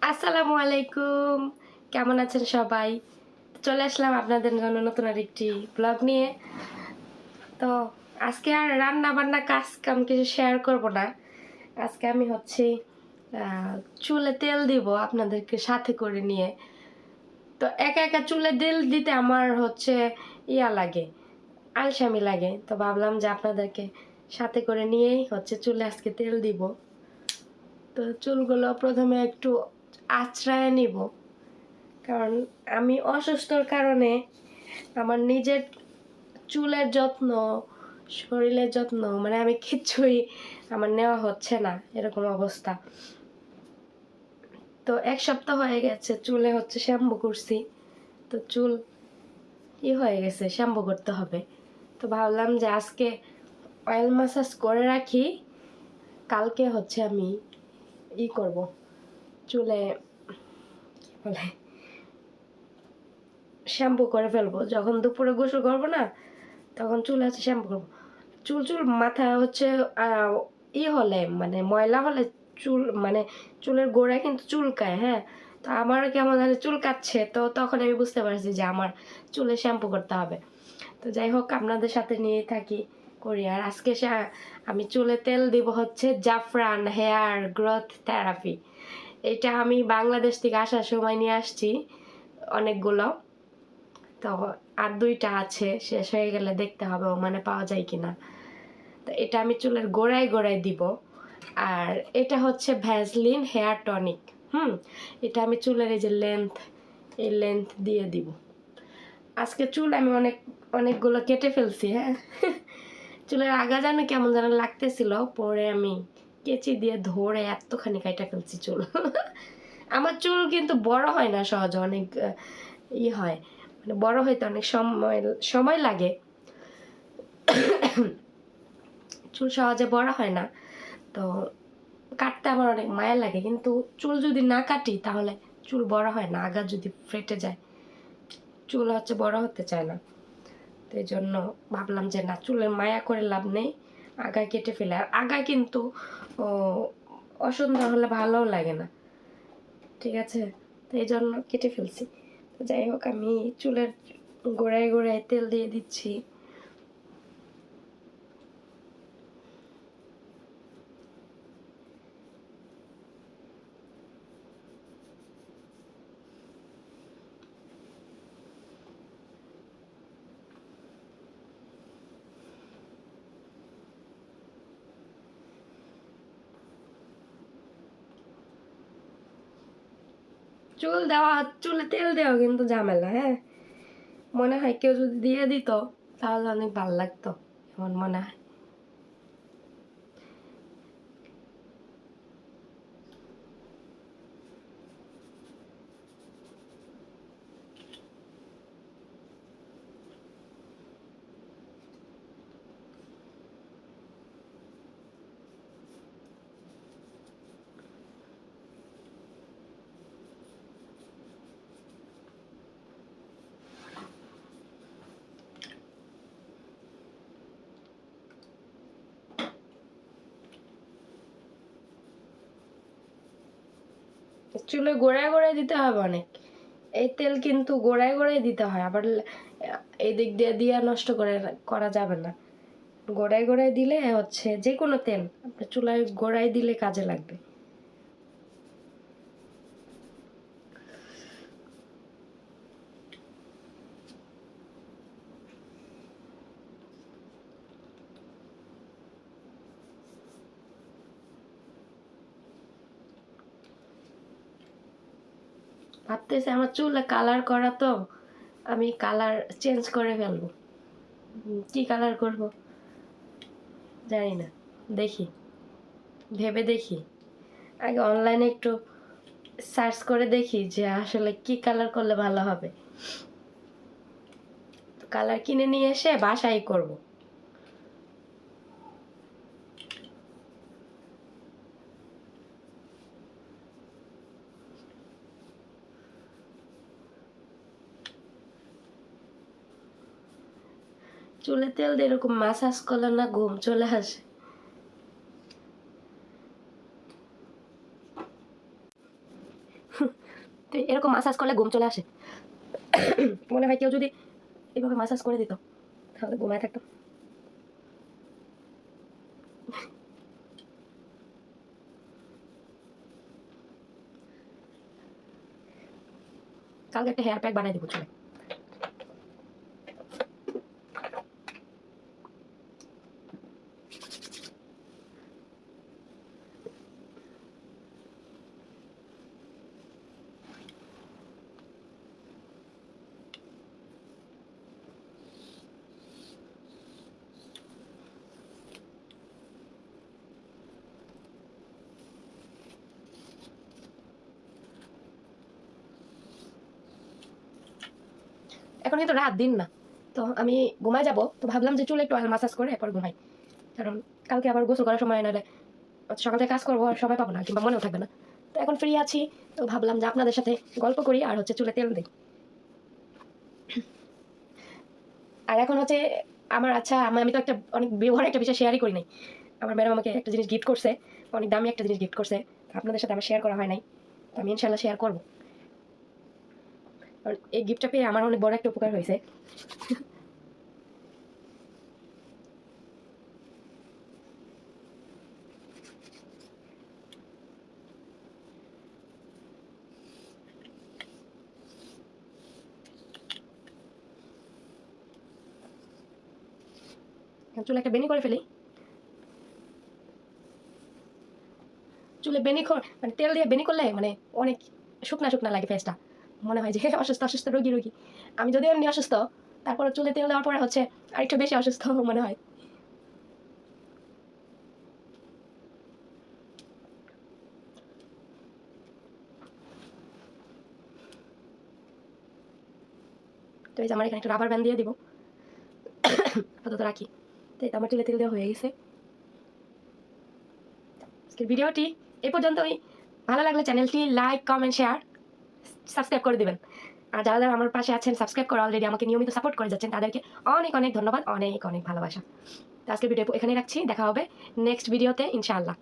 আসসালামু আলাইকুম। কেমন আছেন সবাই? চলে আসলাম আপনাদের জন্য নতুন আরেকটি ব্লগ নিয়ে। তো আজকে আর রান্না-বান্না কাজ-কাম কিছু শেয়ার করব না। আজকে আমি আ চুলে তেল দিব আপনাদেরকে সাথে করে নিয়ে। তো একা, একা চুলে তেল দিতে আমার ইয়া লাগে, আলসামি লাগে। তো ভাবলাম যে আপনাদেরকে সাথে করে নিয়েই চুলে আজকে তেল দিব। তো চুলগুলো প্রথমে একটু আঁচড়ায় নিব। কারণ আমি অসুস্থর কারণে আমার নিজের চুলের যত্ন, শরীরের যত্ন মানে আমি কিচ্ছুই আমার নেওয়া হচ্ছে না, এরকম অবস্থা। তো ১ সপ্তাহ হয়ে গেছে চুলে শ্যাম্পু করছি। তো চুল হয়ে গেছে, শ্যাম্পু করতে হবে। তো ভাবলাম যে আজকে অয়েল ম্যাসাজ করে রাখি, কালকে আমি করব, চুলে কি বলে শ্যাম্পু করে ফেলবো। যখন দুপুরে গোসল করবো না, তখন চুলে শ্যাম্পু করবো। চুল মাথা হলে মানে ময়লা হলে চুল মানে চুলের গোড়ায় কিন্তু চুলকায়, হ্যাঁ। তো আমারও কেমন জানি চুলকাচ্ছে, তো তখন আমি বুঝতে পারছি যে আমার চুলে শ্যাম্পু করতে হবে। তো যাই হোক, আপনাদের সাথে নিয়ে থাকি, করি। আর আজকে আমি চুলে তেল দিব জাফরান হেয়ার গ্রোথ থেরাপি। এটা আমি বাংলাদেশ থেকে আসার সময় নিয়ে আসছি অনেকগুলো। তো আর 2টা আছে, শেষ হয়ে গেলে দেখতে হবে ওমানে পাওয়া যায় কিনা। তো এটা আমি চুলের গোড়ায় গোড়ায় দিব। আর এটা ভ্যাসলিন হেয়ার টনিক। এটা আমি চুলের এই যে লেন্থ দিয়ে দিব। আজকে চুল আমি অনেকগুলো কেটে ফেলছি, হ্যাঁ। চুলের আগা যেন কেমন যেন লাগতেছিল, পরে আমি কেচি দিয়ে ধরে এতখানি কাটা ফেলছি চুল। আমার চুল কিন্তু বড় হয় না সহজে, অনেক হয়, মানে বড় হইতে অনেক সময় লাগে। চুল সহজে বড় হয় না, তো কাটতে আমার অনেক মায়া লাগে। কিন্তু চুল যদি না কাটি তাহলে চুল বড় হয় না, আগা যদি ফেটে যায় চুল বড় হতে চায় না। তো এই জন্য ভাবলাম যে না, চুলের মায়া করে লাভ নেই, আগায় কেটে ফেলে। আর আগায় কিন্তু অসুন্দর হলে ভালোও লাগে না, ঠিক আছে। তো এই জন্য কেটে ফেলছি। তো যাই হোক, আমি চুলের গোড়ায় গোড়ায় তেল দিয়ে দিচ্ছি। চুলে তেল দেওয়া কিন্তু ঝামেলা, হ্যাঁ। মনে হয় কেউ যদি দিয়ে দিত তাহলে অনেক ভালো লাগতো, এমন মনে হয়। চুলে গোড়ায় গোড়ায় দিতে হবে অনেক। এই তেল কিন্তু গোড়ায় গোড়ায় দিতে হয়, আবার এই দিক দিয়ে দিয়া নষ্ট করা যাবে না। গোড়ায় গোড়ায় দিলে যে কোনো তেল আপনার চুলায় গোড়ায় দিলে কাজে লাগবে। ভাবতেছি আমার চুলে কালার করা, তো আমি কালার চেঞ্জ করে ফেলবো। কি কালার করব জানি না, দেখি, ভেবে দেখি। আগে অনলাইনে একটু সার্চ করে দেখি যে আসলে কি কালার করলে ভালো হবে। কালার কিনে নিয়ে এসে বাসায় করব। চুলে তেল দিয়ে এরকম মাসাজ করলে না ঘুম চলে আসে। তো এরকম মাসাজ করলে ঘুম চলে আসে। মনে হয় কেউ যদি এভাবে মাসাজ করে দিত তাহলে ঘুমায় থাকতো। কালকে একটা হেয়ার প্যাক বানাই দেবো চলে। এখন কিন্তু রাত দিন না, তো আমি ঘুমায় যাব, তো ভাবলাম যে চুলে একটু অয়েল মাসাজ করে এরপর ঘুমাই, কারণ কালকে আবার গোসল করার সময় নাহলে সকাল থেকে কাজ করবো আর সময় পাবো না কিংবা মনেও থাকবে না। তো এখন ফ্রি আছি, তো ভাবলাম যে আপনাদের সাথে গল্প করি আর হচ্ছে চুলে তেল দিই। আর এখন হচ্ছে আমার আচ্ছা আমি তো একটা অনেক ব্যবহার একটা বিষয় শেয়ারই করি নাই। আমার ম্যাডাম আমাকে একটা জিনিস গিফট করছে, অনেক দামি একটা জিনিস গিফট করছে, আপনাদের সাথে আমার শেয়ার করা হয় নাই, তো আমি ইনশাল্লাহ শেয়ার করবো। আর এই গিফটটা পেয়ে আমার অনেক বড় একটা উপকার হয়েছে। চুলে একটা বেনি করে ফেলি, চুলে বেনি মানে তেল দিয়ে বেনি করলে মানে অনেক শুকনা শুকনা লাগে ফেসটা, মনে হয় যে অসুস্থ অসুস্থ রোগী রোগী। আমি যদিও এমনি অসুস্থ, তারপর চুলে তেল দেওয়ার পরে হচ্ছে আরেকটু বেশি অসুস্থ মনে হয়। তো এই যে আমার এখানে একটু রাবার ব্যান্ড দিয়ে দিব, আপাতত রাখি। তো এই তো আমার চুলে তেল দেওয়া হয়ে গেছে। আজকের ভিডিওটি এই পর্যন্তই। ভালো লাগলে চ্যানেলটি লাইক কমেন্ট শেয়ার সাবস্ক্রাইব করে দেবেন। আর যারা যারা আমার পাশে আছেন, সাবস্ক্রাইব করে অলরেডি আমাকে নিয়মিত সাপোর্ট করে যাচ্ছেন, তাদেরকে অনেক অনেক ধন্যবাদ, অনেক অনেক ভালোবাসা। তো আজকের ভিডিও এখানে রাখছি, দেখা হবে নেক্সট ভিডিওতে ইনশাআল্লাহ।